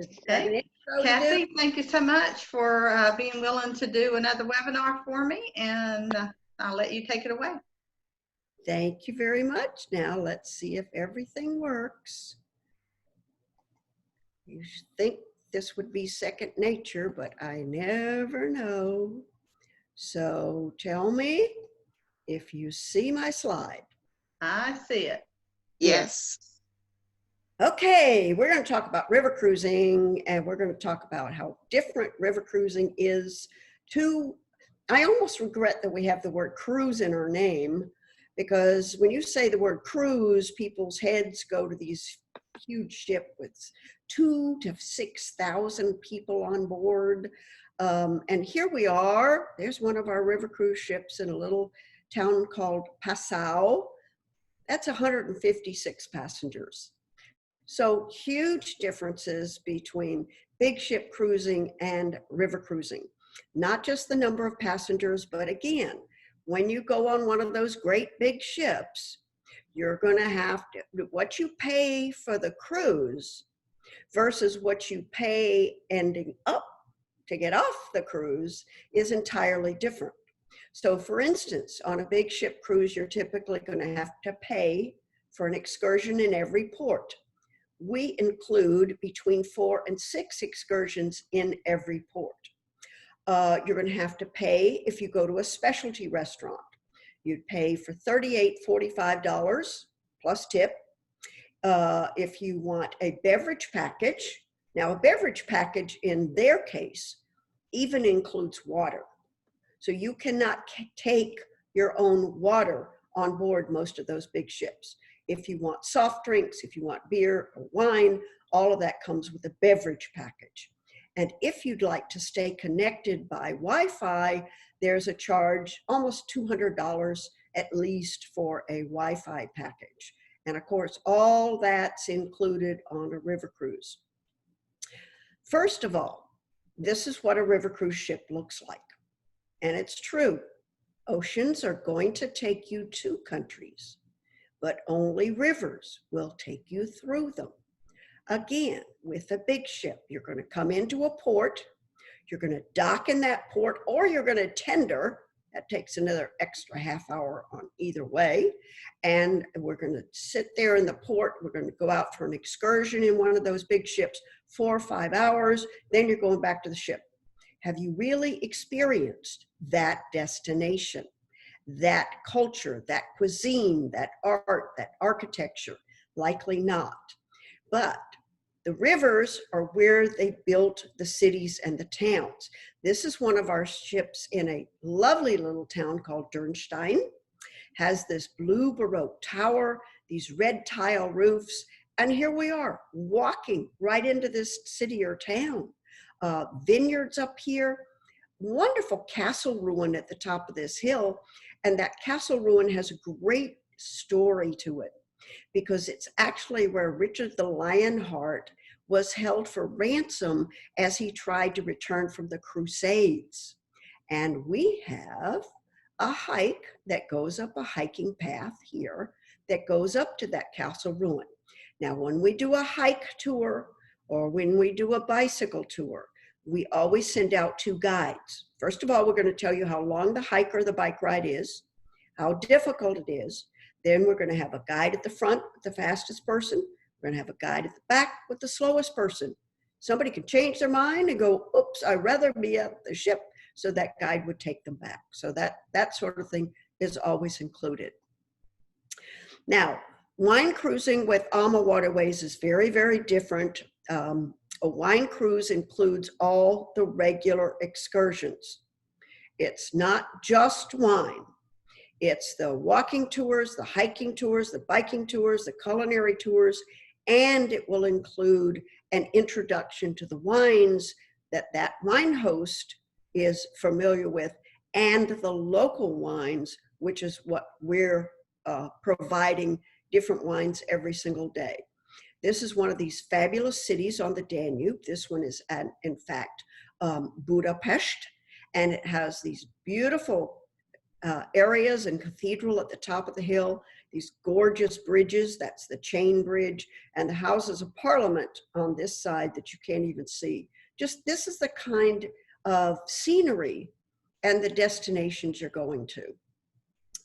Have an Okay. intro to Kathy, do? thank you so much for being willing to do another webinar for me, and I'll let you take it away. Thank you very much. Now let's see if everything works. You think this would be second nature, but I never know. So tell me if you see my slide. I see it. Yes. Okay, we're going to talk about river cruising, and we're going to talk about how different river cruising is to, I almost regret that we have the word cruise in our name, because when you say the word cruise, people's heads go to these huge ship with 2,000 to 6,000 people on board. And here we are, there's one of our river cruise ships in a little town called Passau. That's 156 passengers. So huge differences between big ship cruising and river cruising. Not just the number of passengers, but again, when you go on one of those great big ships, you're going to have to, what you pay for the cruise versus what you pay ending up to get off the cruise is entirely different. So for instance, on a big ship cruise, you're typically going to have to pay for an excursion in every port. We include between 4 and 6 excursions in every port. You're going to have to pay if you go to a specialty restaurant. You'd pay for $38–45 plus tip. If you want a beverage package, now a beverage package in their case even includes water. So you cannot take your own water on board most of those big ships. If you want soft drinks, if you want beer or wine, all of that comes with a beverage package. And if you'd like to stay connected by Wi-Fi, there's a charge, almost $200 at least for a Wi-Fi package. And of course, all that's included on a river cruise. First of all, this is what a river cruise ship looks like. And it's true, oceans are going to take you to countries, but only rivers will take you through them. Again, with a big ship, you're going to come into a port, you're going to dock in that port, or you're going to tender. That takes another extra half hour on either way. And we're going to sit there in the port. We're going to go out for an excursion in one of those big ships, 4 or 5 hours. Then you're going back to the ship. Have you really experienced that destination, that culture, that cuisine, that art, that architecture? Likely not. But the rivers are where they built the cities and the towns. This is one of our ships in a lovely little town called Dürnstein. Has this blue Baroque tower, these red tile roofs, and here we are walking right into this city or town. Vineyards up here, wonderful castle ruin at the top of this hill, and that castle ruin has a great story to it, because it's actually where Richard the Lionheart was held for ransom as he tried to return from the Crusades. And we have a hike that goes up a hiking path here that goes up to that castle ruin. Now, when we do a hike tour or when we do a bicycle tour, we always send out 2 guides. First of all, we're going to tell you how long the hike or the bike ride is, how difficult it is. Then we're going to have a guide at the front with the fastest person. We're going to have a guide at the back with the slowest person. Somebody could change their mind and go, oops, I'd rather be at the ship. So that guide would take them back. So that sort of thing is always included. Now, wine cruising with AMAWaterways is very, very different. A wine cruise includes all the regular excursions. It's not just wine. It's the walking tours, the hiking tours, the biking tours, the culinary tours, and it will include an introduction to the wines that that wine host is familiar with, and the local wines, which is what we're providing different wines every single day. This is one of these fabulous cities on the Danube. This one is, in fact, Budapest, and it has these beautiful areas and cathedral at the top of the hill, these gorgeous bridges. That's the chain bridge, and the Houses of Parliament on this side that you can't even see. Just this is the kind of scenery and the destinations you're going to.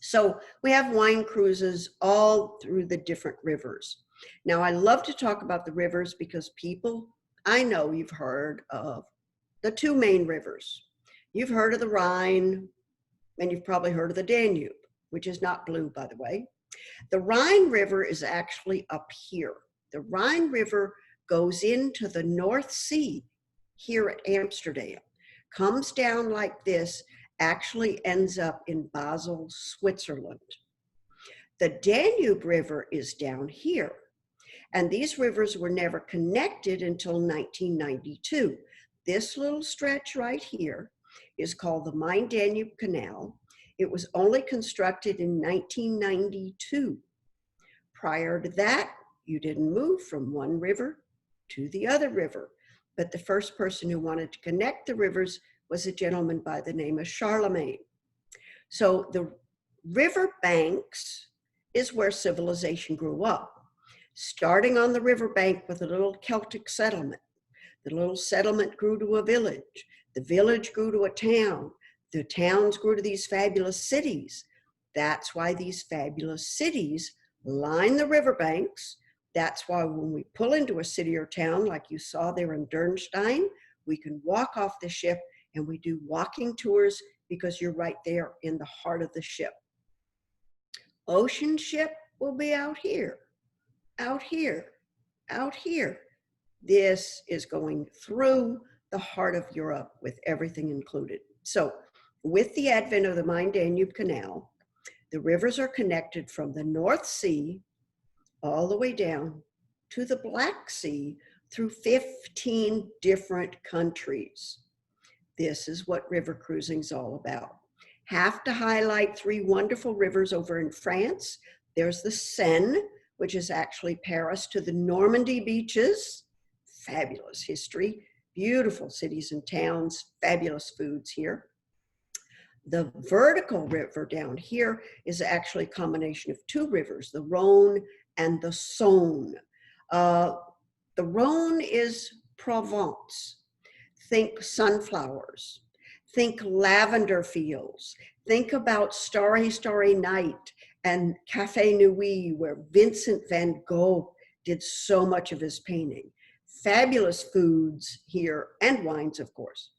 So we have wine cruises all through the different rivers. Now, I love to talk about the rivers because people, I know you've heard of the two main rivers. You've heard of the Rhine, and you've probably heard of the Danube, which is not blue, by the way. The Rhine River is actually up here. The Rhine River goes into the North Sea here at Amsterdam, comes down like this, actually ends up in Basel, Switzerland. The Danube River is down here, and these rivers were never connected until 1992. This little stretch right here is called the Main-Danube Canal. It was only constructed in 1992. Prior to that, you didn't move from one river to the other river. But the first person who wanted to connect the rivers was a gentleman by the name of Charlemagne. So the river banks is where civilization grew up, starting on the riverbank with a little Celtic settlement. The little settlement grew to a village. The village grew to a town. The towns grew to these fabulous cities. That's why these fabulous cities line the riverbanks. That's why when we pull into a city or town, like you saw there in Dürnstein, we can walk off the ship and we do walking tours because you're right there in the heart of the ship. Ocean ship will be out here, out here, out here. This is going through the heart of Europe with everything included. So with the advent of the Main-Danube Canal, the rivers are connected from the North Sea all the way down to the Black Sea through 15 different countries. This is what river cruising is all about. Have to highlight three wonderful rivers over in France. There's the Seine, which is actually Paris to the Normandy beaches. Fabulous history, beautiful cities and towns, fabulous foods here. The vertical river down here is actually a combination of two rivers, the Rhone and the Saône. The Rhone is Provence. Think sunflowers, think lavender fields, think about Starry, Starry Night and Café Nuit, where Vincent van Gogh did so much of his painting. Fabulous foods here and wines, of course.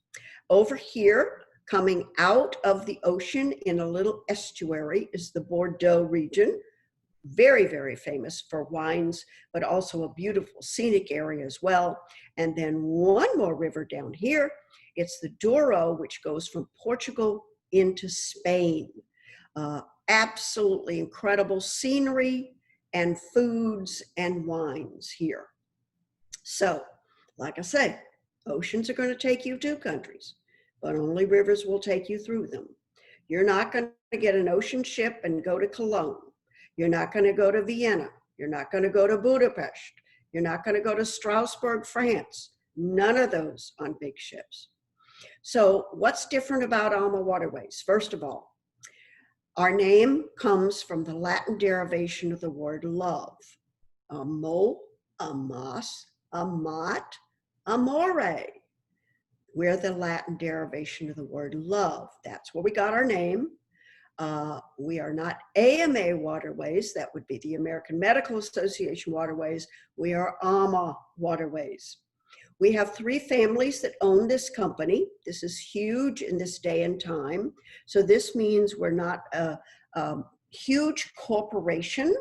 Over here, coming out of the ocean in a little estuary is the Bordeaux region. Very, very famous for wines, but also a beautiful scenic area as well. And then one more river down here, it's the Douro, which goes from Portugal into Spain. Absolutely incredible scenery and foods and wines here. So, like I said, oceans are going to take you to countries, but only rivers will take you through them. You're not going to get an ocean ship and go to Cologne. You're not going to go to Vienna. You're not going to go to Budapest. You're not going to go to Strasbourg, France. None of those on big ships. So what's different about AMAWaterways? First of all, our name comes from the Latin derivation of the word love. Amo, amas, amat, amore. We're the Latin derivation of the word love. That's where we got our name. We are not AMAWaterways, that would be the American Medical Association waterways. We are AMAWaterways. We have three families that own this company. This is huge in this day and time. So this means we're not a huge corporation.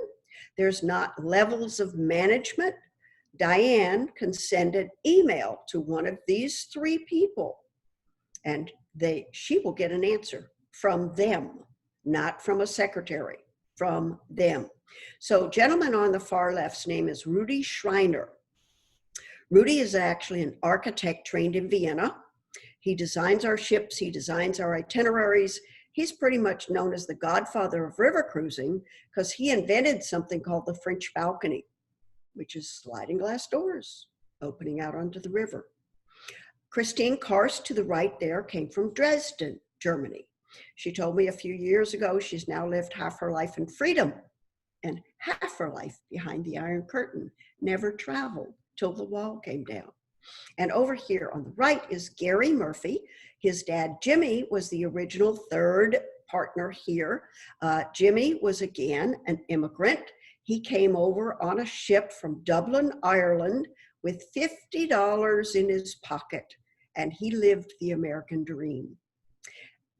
There's not levels of management. Diane can send an email to one of these three people and she will get an answer from them. Not from a secretary, from them. So gentleman on the far left's name is Rudy Schreiner. Rudy is actually an architect trained in Vienna. He designs our ships, he designs our itineraries. He's pretty much known as the godfather of river cruising because he invented something called the French balcony, which is sliding glass doors opening out onto the river. Christine Karst to the right there came from Dresden, Germany. She told me a few years ago she's now lived half her life in freedom and half her life behind the Iron Curtain, never traveled till the wall came down. And over here on the right is Gary Murphy. His dad, Jimmy, was the original third partner here. Jimmy was again an immigrant. He came over on a ship from Dublin, Ireland, with $50 in his pocket, and he lived the American dream.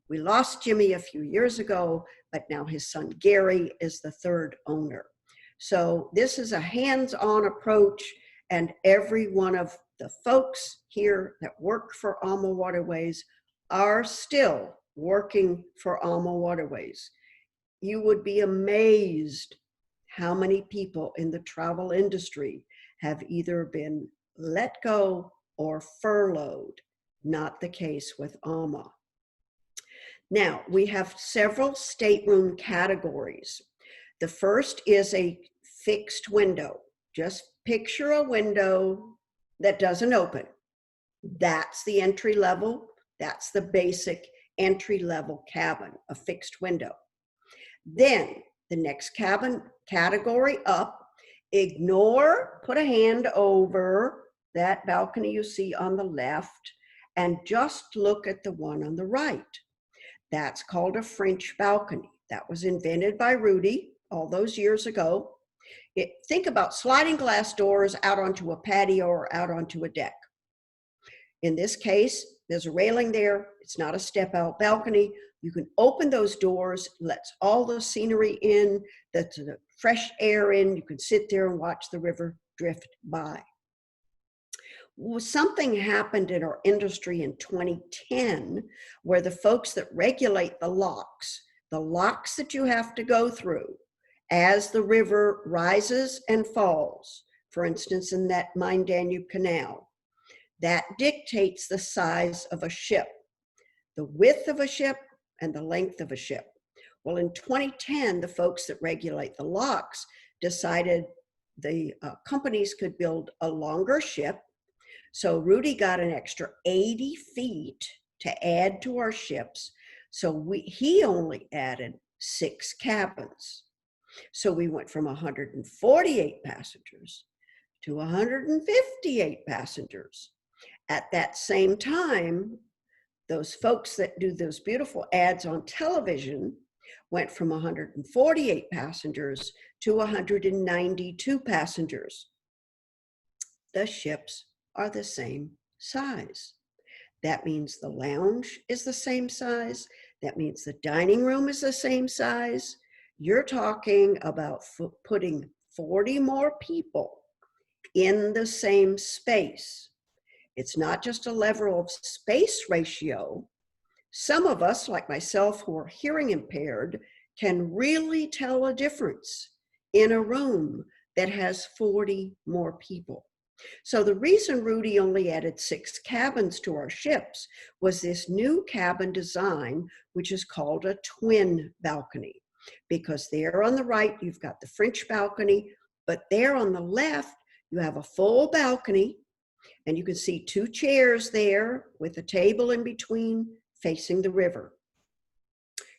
We lost Jimmy a few years ago, but now his son Gary is the third owner. So this is a hands-on approach, and every one of the folks here that work for AMAWaterways are still working for AMAWaterways. You would be amazed how many people in the travel industry have either been let go or furloughed. Not the case with AMA. Now, we have several stateroom categories. The first is a fixed window. Just picture a window that doesn't open. That's the entry level. That's the basic entry level cabin, a fixed window. Then the next cabin category up, put a hand over that balcony you see on the left and just look at the one on the right. That's called a French balcony. That was invented by Rudy all those years ago. Think about sliding glass doors out onto a patio or out onto a deck. In this case, there's a railing there. It's not a step out balcony. You can open those doors, lets all the scenery in, the fresh air in. You can sit there and watch the river drift by. Well, something happened in our industry in 2010 where the folks that regulate the locks that you have to go through as the river rises and falls, for instance, in that Main-Danube Canal, that dictates the size of a ship, the width of a ship and the length of a ship. Well, in 2010, the folks that regulate the locks decided the companies could build a longer ship. So Rudy got an extra 80 feet to add to our ships. So he only added 6 cabins. So we went from 148 passengers to 158 passengers. At that same time, those folks that do those beautiful ads on television went from 148 passengers to 192 passengers. The ships are the same size. That means the lounge is the same size. That means the dining room is the same size. You're talking about putting 40 more people in the same space. It's not just a level of space ratio. Some of us, like myself, who are hearing impaired, can really tell a difference in a room that has 40 more people. So the reason Rudy only added 6 cabins to our ships was this new cabin design, which is called a twin balcony. Because there on the right, you've got the French balcony, but there on the left, you have a full balcony, and you can see 2 chairs there with a table in between facing the river.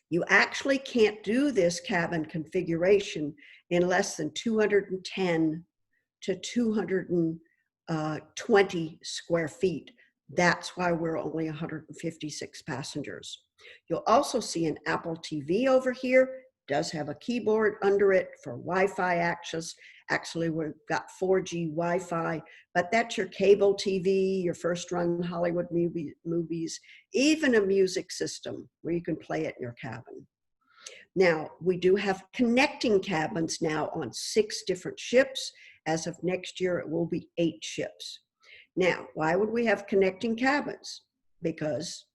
You actually can't do this cabin configuration in less than 210 to 220 square feet. That's why we're only 156 passengers. You'll also see an Apple TV over here. Does have a keyboard under it for Wi-Fi access. Actually, we've got 4G Wi-Fi, but that's your cable TV, your first-run Hollywood movies, even a music system where you can play it in your cabin. Now, we do have connecting cabins now on 6 different ships. As of next year, it will be 8 ships. Now, why would we have connecting cabins? Because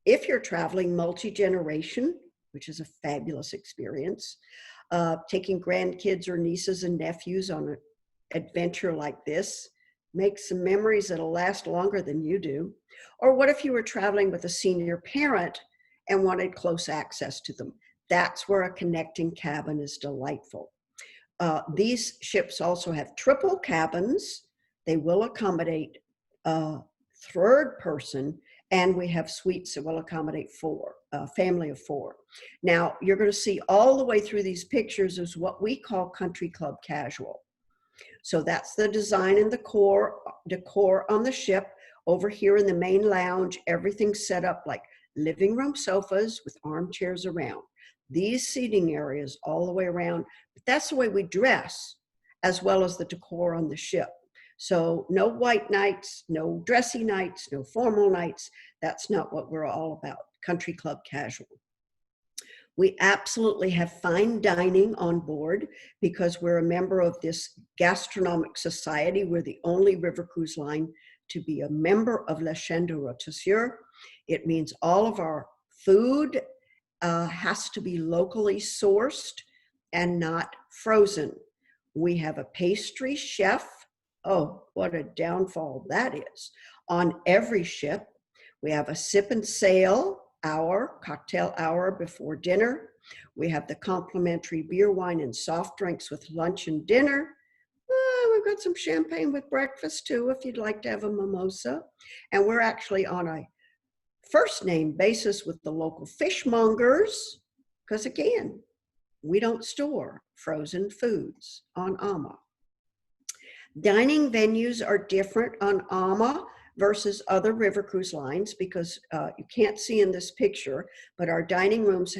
if you're traveling multi-generation, which is a fabulous experience, taking grandkids or nieces and nephews on an adventure like this, make some memories that'll last longer than you do. Or what if you were traveling with a senior parent and wanted close access to them? That's where a connecting cabin is delightful. These ships also have triple cabins. They will accommodate a third person, and we have suites that will accommodate four, a family of four. Now, you're going to see all the way through these pictures is what we call country club casual. So that's the design and the decor on the ship. Over here in the main lounge, everything's set up like living room sofas with armchairs around. These seating areas all the way around, but that's the way we dress, as well as the decor on the ship. So no white nights, no dressy nights, no formal nights. That's not what we're all about. Country club casual. We absolutely have fine dining on board because we're a member of this gastronomic society. We're the only river cruise line to be a member of La Chaîne de Rôtisseur. It means all of our food has to be locally sourced and not frozen. We have a pastry chef. Oh, what a downfall that is. On every ship, we have a sip and sail hour, cocktail hour before dinner. We have the complimentary beer, wine, and soft drinks with lunch and dinner. We've got some champagne with breakfast too, if you'd like to have a mimosa. And we're actually on a first name basis with the local fishmongers, because again, we don't store frozen foods on AMA. Dining venues are different on AMA versus other river cruise lines because you can't see in this picture, but our dining rooms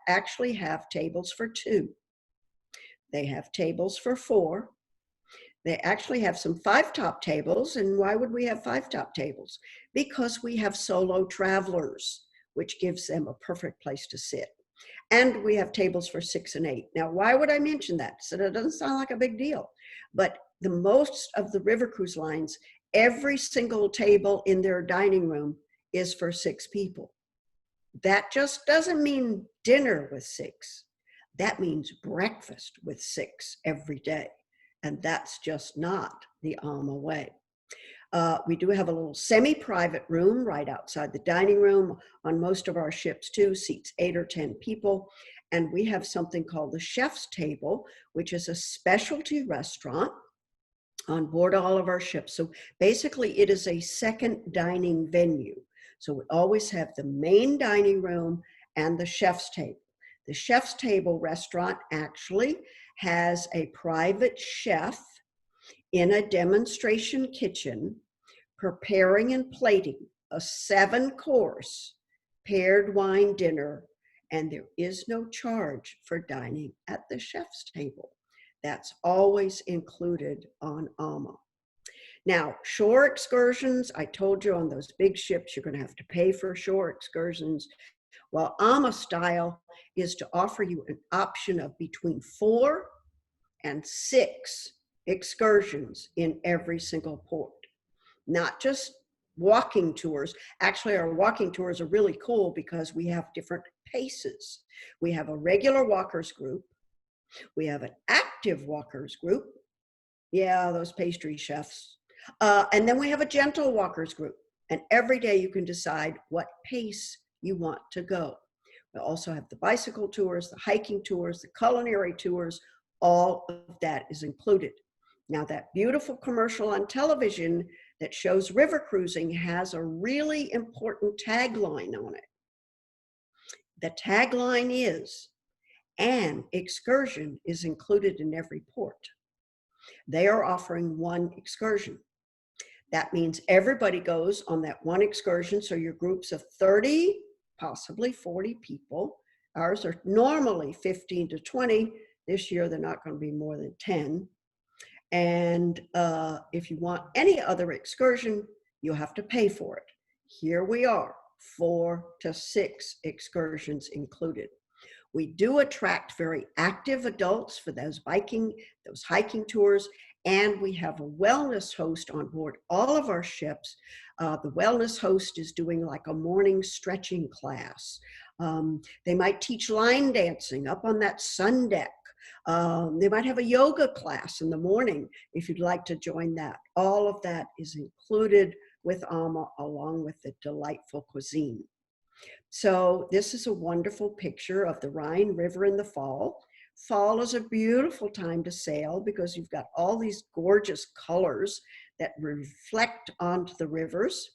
actually have tables for two. They have tables for four. They actually have some 5-top tables. And why would we have 5-top tables? Because we have solo travelers, which gives them a perfect place to sit. And we have tables for 6 and 8. Now, why would I mention that? So that doesn't sound like a big deal. But the most of the river cruise lines, every single table in their dining room is for 6 people. That just doesn't mean dinner with 6. That means breakfast with 6 every day. And that's just not the AMA way. We do have a little semi-private room right outside the dining room. On most of our ships too, seats 8 or 10 people. And we have something called the chef's table, which is a specialty restaurant on board all of our ships. So basically it is a second dining venue. So we always have the main dining room and the chef's table. The chef's table restaurant actually has a private chef in a demonstration kitchen preparing and plating a 7-course paired wine dinner, and there is no charge for dining at the chef's table. That's always included on AMA. Now, shore excursions, I told you on those big ships, you're going to have to pay for shore excursions. While AMA style is to offer you an option of between 4 and 6 excursions in every single port, not just walking tours. Actually, our walking tours are really cool because we have different paces. We have a regular walkers group. We have an active walkers group. Yeah, those pastry chefs. And then we have a gentle walkers group. And every day you can decide what pace you want to go. We also have the bicycle tours, the hiking tours, the culinary tours. All of that is included. Now, that beautiful commercial on television that shows river cruising has a really important tagline on it. The tagline is, "An excursion is included in every port." They are offering 1 excursion. That means everybody goes on that 1 excursion. So your groups of 30, possibly 40 people. Ours are normally 15 to 20. This year, they're not going to be more than 10. And if you want any other excursion, you'll have to pay for it. Here we are, 4 to 6 excursions included. We do attract very active adults for those hiking tours, and we have a wellness host on board all of our ships. The wellness host is doing like a morning stretching class. They might teach line dancing up on that sun deck. They might have a yoga class in the morning if you'd like to join that. All of that is included with AMA along with the delightful cuisine. So this is a wonderful picture of the Rhine River in the fall. Fall is a beautiful time to sail because you've got all these gorgeous colors that reflect onto the rivers.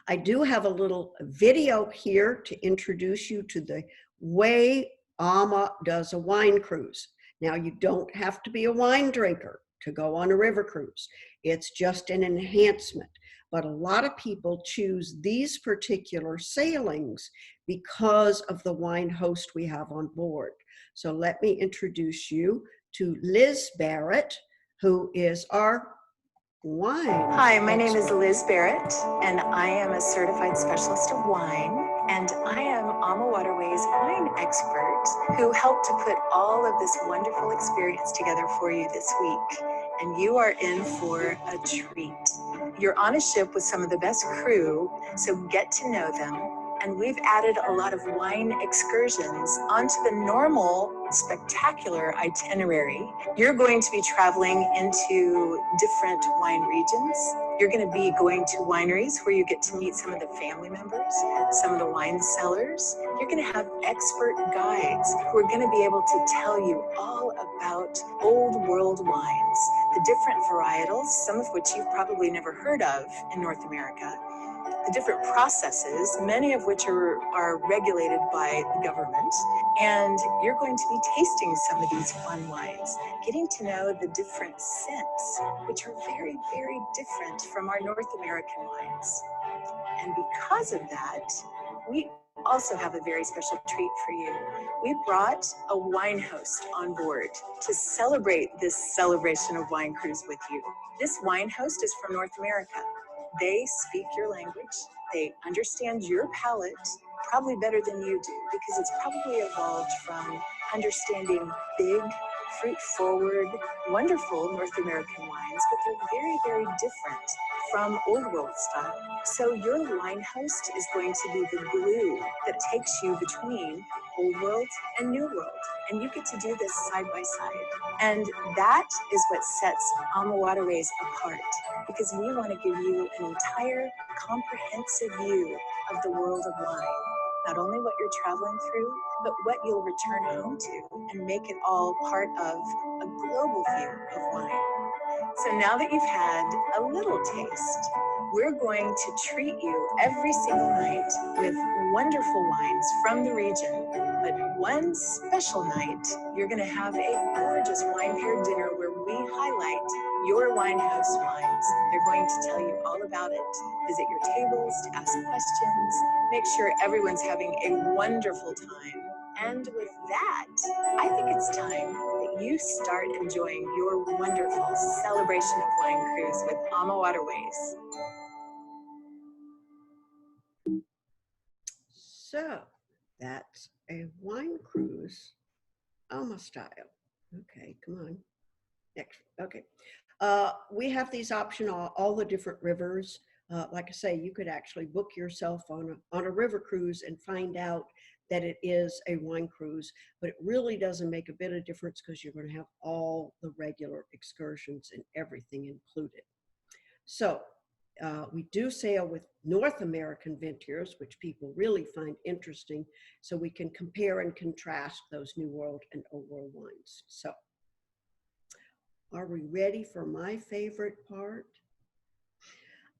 I do have a little video here to introduce you to the way AMA does a wine cruise. Now, you don't have to be a wine drinker to go on a river cruise. It's just an enhancement. But a lot of people choose these particular sailings because of the wine host we have on board. So let me introduce you to Liz Barrett, who is our wine. Hi, my name is Liz Barrett, and I am a certified specialist of wine, and I am AMAWaterways wine expert who helped to put all of this wonderful experience together for you this week. And you are in for a treat. You're on a ship with some of the best crew, so get to know them. And we've added a lot of wine excursions onto the normal, spectacular itinerary. You're going to be traveling into different wine regions. You're going to be going to wineries where you get to meet some of the family members, some of the wine cellars. You're going to have expert guides who are going to be able to tell you all about old world wines, the different varietals, some of which you've probably never heard of in North America, the different processes, many of which are regulated by the government. And you're going to be tasting some of these fun wines, getting to know the different scents, which are very, very different from our North American wines. And because of that, we also have a very special treat for you. We brought a wine host on board to celebrate this celebration of wine cruise with you. This wine host is from North America. They speak your language. They understand your palate probably better than you do, because it's probably evolved from understanding big, fruit-forward, wonderful North American wines, but they're very, very different from Old World style. So your wine host is going to be the glue that takes you between Old World and New World. And you get to do this side by side. And that is what sets AMAWaterways apart, because we want to give you an entire comprehensive view of the world of wine. Not only what you're traveling through, but what you'll return home to, and make it all part of a global view of wine. So now that you've had a little taste, we're going to treat you every single night with wonderful wines from the region. But one special night, you're going to have a gorgeous wine paired dinner where we highlight your wine house wines. They're going to tell you all about it, visit your tables to ask questions, make sure everyone's having a wonderful time. And with that, I think it's time that you start enjoying your wonderful celebration of wine cruise with AMAWaterways. So that's a wine cruise, AMA style. Okay, come on. Next, okay. We have these options on all the different rivers. Like I say, you could actually book yourself on a river cruise and find out that it is a wine cruise, but it really doesn't make a bit of difference because you're going to have all the regular excursions and everything included. So we do sail with North American vineyards, which people really find interesting, so we can compare and contrast those New World and Old World wines. So are we ready for my favorite part?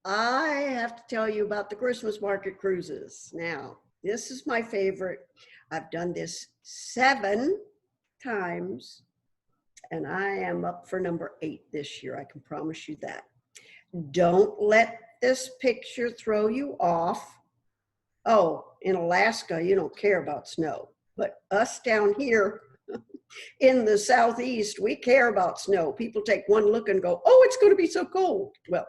I have to tell you about the Christmas market cruises. Now, this is my favorite. I've done this 7 times, and I am up for number 8 this year. I can promise you that. Don't let this picture throw you off. Oh, in Alaska, you don't care about snow, but us down here in the Southeast, we care about snow. People take one look and go, oh, it's going to be so cold. Well,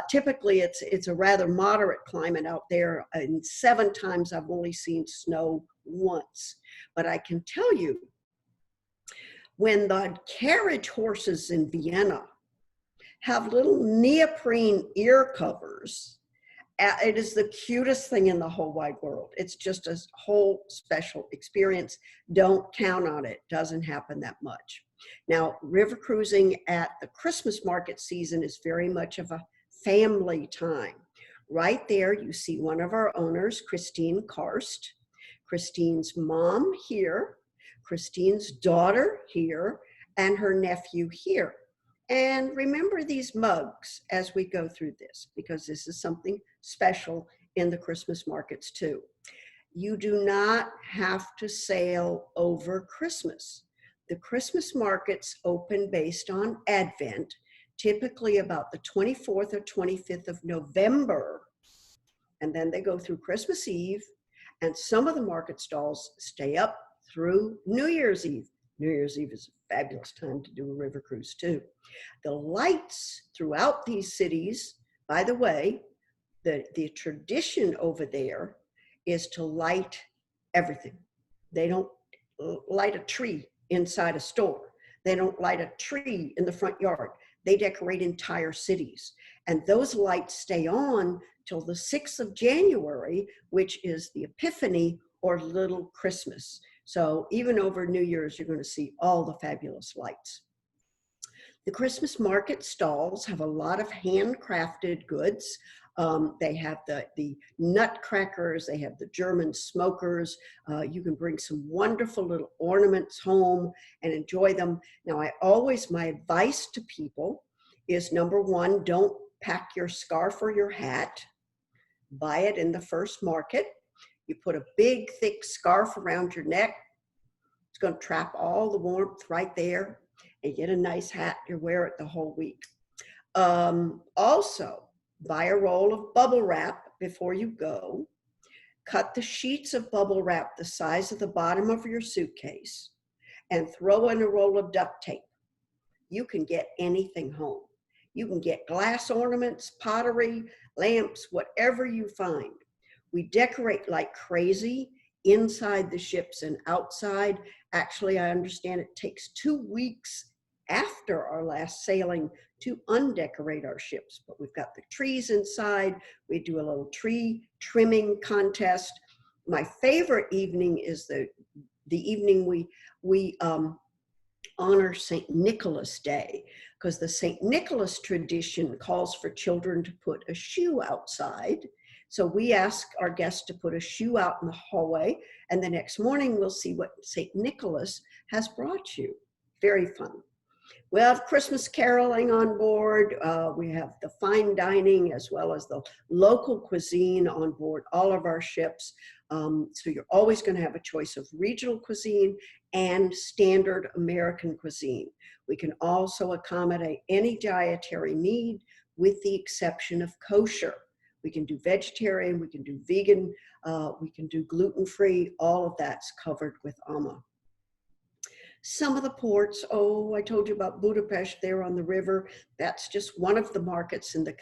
typically it's a rather moderate climate out there, and 7 times I've only seen snow once. But I can tell you, when the carriage horses in Vienna have little neoprene ear covers, it is the cutest thing in the whole wide world. It's just a whole special experience. Don't count on it. Doesn't happen that much. Now, river cruising at the Christmas market season is very much of a family time. Right there, you see one of our owners, Christine Karst, Christine's mom here, Christine's daughter here, and her nephew here. And remember these mugs as we go through this, because this is something special in the Christmas markets too. You do not have to sail over Christmas. The Christmas markets open based on Advent, typically about the 24th or 25th of November. And then they go through Christmas Eve, and some of the market stalls stay up through New Year's Eve. New Year's Eve is a fabulous time to do a river cruise too. The lights throughout these cities, by the way, the tradition over there is to light everything. They don't light a tree inside a store. They don't light a tree in the front yard. They decorate entire cities. And those lights stay on till the 6th of January, which is the Epiphany or Little Christmas. So even over New Year's, you're going to see all the fabulous lights. The Christmas market stalls have a lot of handcrafted goods. They have the nutcrackers, they have the German smokers. You can bring some wonderful little ornaments home and enjoy them. Now, my advice to people is, number one, don't pack your scarf or your hat. Buy it in the first market. You put a big, thick scarf around your neck. It's going to trap all the warmth right there. And get a nice hat. You wear it the whole week. Also, buy a roll of bubble wrap before you go. Cut the sheets of bubble wrap the size of the bottom of your suitcase and throw in a roll of duct tape. You can get anything home. You can get glass ornaments, pottery, lamps, whatever you find. We decorate like crazy inside the ships and outside. Actually, I understand it takes 2 weeks after our last sailing to undecorate our ships, but we've got the trees inside. We do a little tree trimming contest. My favorite evening is the evening we honor St. Nicholas Day, because the St. Nicholas tradition calls for children to put a shoe outside. So we ask our guests to put a shoe out in the hallway, and the next morning we'll see what St. Nicholas has brought you. Very fun. We have Christmas caroling on board. We have the fine dining as well as the local cuisine on board all of our ships. So you're always going to have a choice of regional cuisine and standard American cuisine. We can also accommodate any dietary need with the exception of kosher. We can do vegetarian, we can do vegan, we can do gluten-free. All of that's covered with AMA. Some of the ports, I told you about Budapest there on the river. That's just one of the markets in the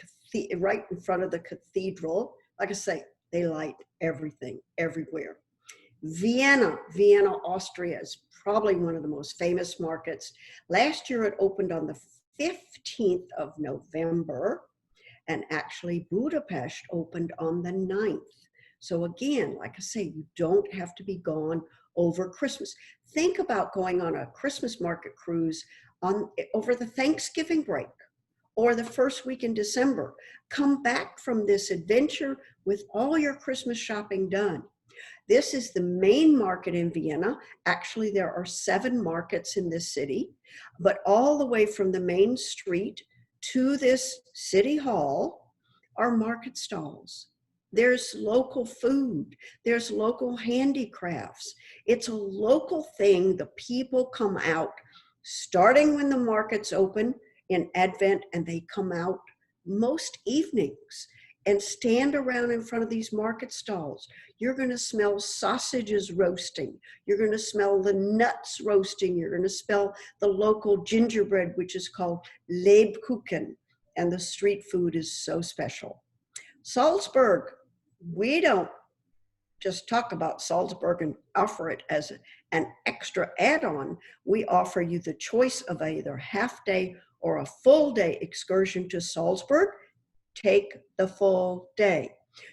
right in front of the cathedral. Like I say, they light everything, everywhere. Vienna, Austria is probably one of the most famous markets. Last year it opened on the 15th of November, and actually Budapest opened on the 9th. So again, like I say, you don't have to be gone over Christmas. Think about going on a Christmas market cruise over the Thanksgiving break or the first week in December. Come back from this adventure with all your Christmas shopping done. This is the main market in Vienna. Actually, there are 7 markets in this city, but all the way from the main street to this city hall are market stalls. There's local food, there's local handicrafts. It's a local thing. The people come out starting when the markets open in Advent, and they come out most evenings and stand around in front of these market stalls. You're going to smell sausages roasting. You're going to smell the nuts roasting. You're going to smell the local gingerbread, which is called Lebkuchen. And the street food is so special. Salzburg, we don't just talk about Salzburg and offer it as an extra add-on. We offer you the choice of either half-day or a full-day excursion to Salzburg. Take the full day.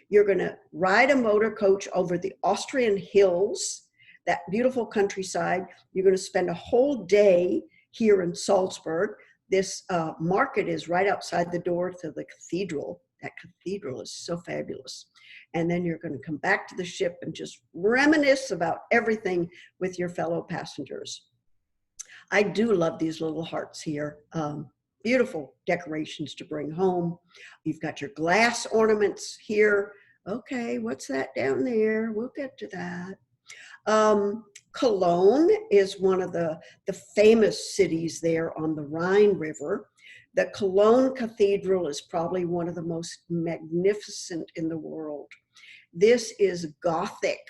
You're going to ride a motor coach over the Austrian hills, that beautiful countryside. You're going to spend a whole day here in Salzburg. This market is right outside the door to the cathedral. That cathedral is so fabulous. And then you're going to come back to the ship and just reminisce about everything with your fellow passengers. I do love these little hearts here. beautiful decorations to bring home. You've got your glass ornaments here. Okay, what's that down there? We'll get to that. Cologne is one of the famous cities there on the Rhine River. The Cologne Cathedral is probably one of the most magnificent in the world. This is Gothic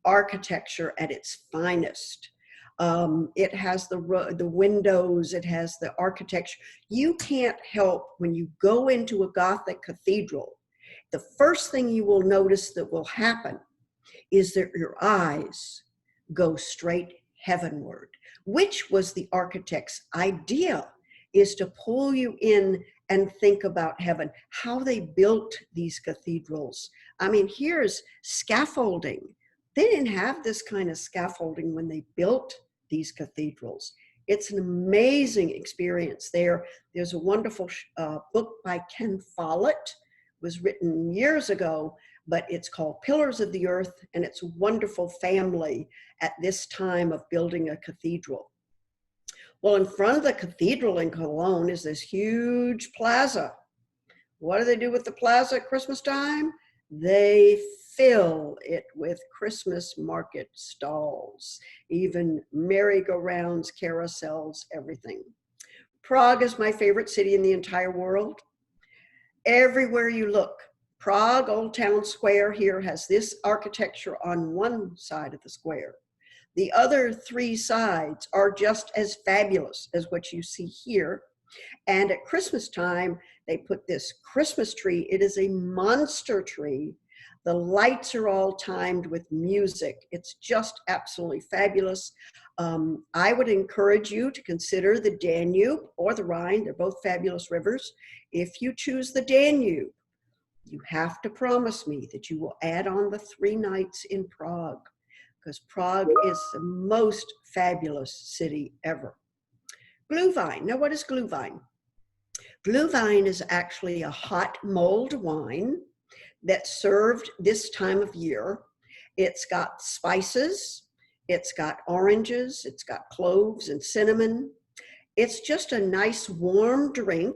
architecture at its finest. It has the windows, it has the architecture. You can't help when you go into a Gothic cathedral, the first thing you will notice that will happen is that your eyes go straight heavenward, which was the architect's idea, is to pull you in and think about heaven, how they built these cathedrals. I mean, here's scaffolding. They didn't have this kind of scaffolding when they built these cathedrals. It's an amazing experience there. There's a wonderful book by Ken Follett, was written years ago, but it's called Pillars of the Earth, and it's a wonderful family at this time of building a cathedral. Well, in front of the cathedral in Cologne is this huge plaza. What do they do with the plaza at Christmas time? They fill it with Christmas market stalls, even merry-go-rounds, carousels, everything. Prague is my favorite city in the entire world. Everywhere you look, Prague Old Town Square here has this architecture on one side of the square. The other three sides are just as fabulous as what you see here. And at Christmas time, they put this Christmas tree. It is a monster tree. The lights are all timed with music. It's just absolutely fabulous. I would encourage you to consider the Danube or the Rhine. They're both fabulous rivers. If you choose the Danube, you have to promise me that you will add on the 3 nights in Prague, because Prague is the most fabulous city ever. Glühwein. Now, what is Glühwein? Glühwein is actually a hot mulled wine that's served this time of year. It's got spices, it's got oranges, it's got cloves and cinnamon. It's just a nice warm drink.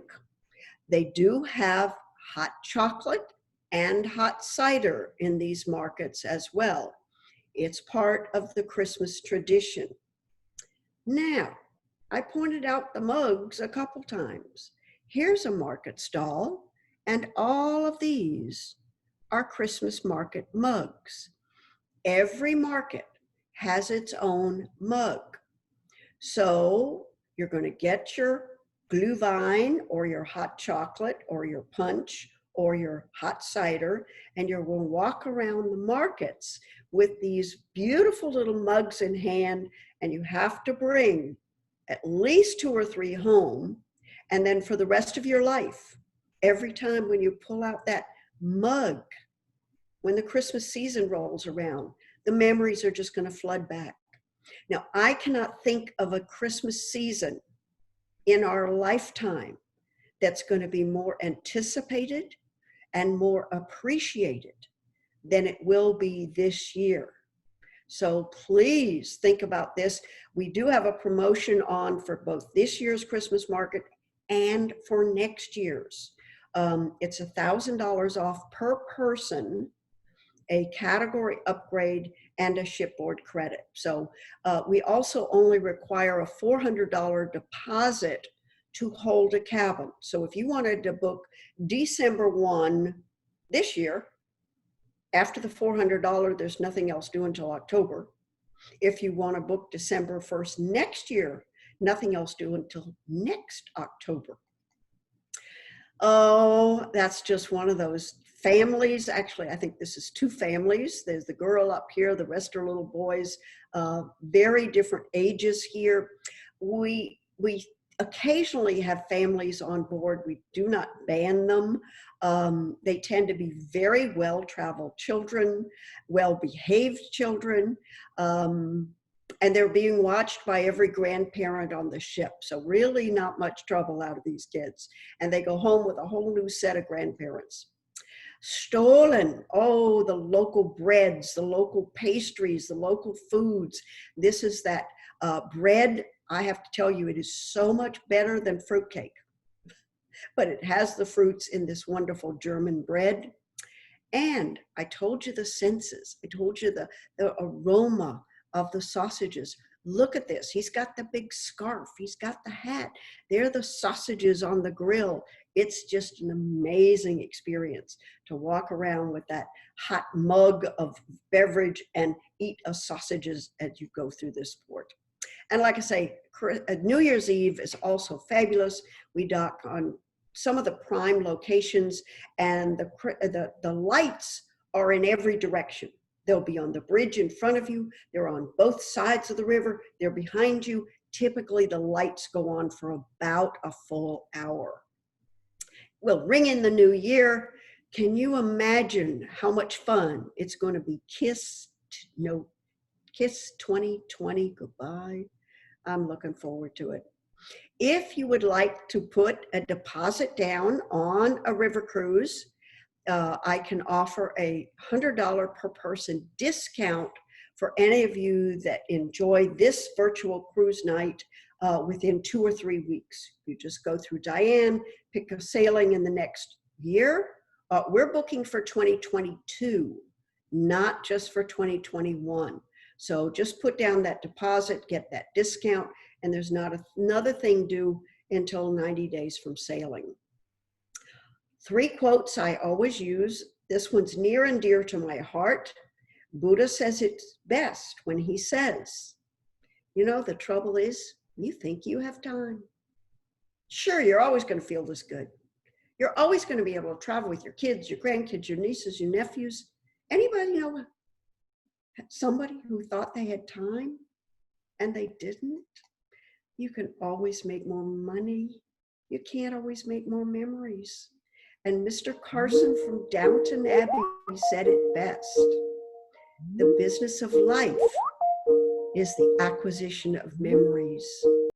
They do have hot chocolate and hot cider in these markets as well. It's part of the Christmas tradition. Now, I pointed out the mugs a couple times. Here's a market stall, and all of these are Christmas market mugs. Every market has its own mug. So you're going to get your Glühwein or your hot chocolate or your punch or your hot cider, and you're going to walk around the markets with these beautiful little mugs in hand, and you have to bring at least 2 or 3 home. And then for the rest of your life, every time when you pull out that mug, when the Christmas season rolls around, the memories are just going to flood back. Now, I cannot think of a Christmas season in our lifetime that's going to be more anticipated and more appreciated than it will be this year. So please think about this. We do have a promotion on for both this year's Christmas market and for next year's. It's $1,000 off per person, a category upgrade, and a shipboard credit. So we also only require a $400 deposit to hold a cabin. So if you wanted to book December 1 this year, after the $400, there's nothing else due until October. If you want to book December 1st next year, nothing else due until next October. Oh, that's just one of those families. Actually, I think this is 2 families. There's the girl up here, the rest are little boys, very different ages here. We occasionally have families on board. We do not ban them. They tend to be very well-traveled children, well-behaved children, and they're being watched by every grandparent on the ship. So really not much trouble out of these kids. And they go home with a whole new set of grandparents. Stollen, oh, the local breads, the local pastries, the local foods. This is that bread. I have to tell you, it is so much better than fruitcake. but it has the fruits in this wonderful German bread. And I told you the senses. I told you the aroma of the sausages. Look at this. He's got the big scarf. He's got the hat. They're the sausages on the grill. It's just an amazing experience to walk around with that hot mug of beverage and eat sausages as you go through this port. And like I say, New Year's Eve is also fabulous. We dock on some of the prime locations, and the lights are in every direction. They'll be on the bridge in front of you. They're on both sides of the river. They're behind you. Typically, the lights go on for about a full hour. We'll ring in the new year. Can you imagine how much fun it's going to be? Kiss 2020 goodbye. I'm looking forward to it. If you would like to put a deposit down on a river cruise, I can offer a $100 per person discount for any of you that enjoy this virtual cruise night within 2 or 3 weeks. You just go through Diane, pick a sailing in the next year. We're booking for 2022, not just for 2021. So just put down that deposit, get that discount, and there's not another thing due until 90 days from sailing. 3 quotes I always use. This one's near and dear to my heart. Buddha says it's best when he says, you know, the trouble is you think you have time. Sure, you're always going to feel this good. You're always going to be able to travel with your kids, your grandkids, your nieces, your nephews. Anybody know somebody who thought they had time and they didn't? You can always make more money. You can't always make more memories. And Mr. Carson from Downton Abbey said it best. The business of life is the acquisition of memories.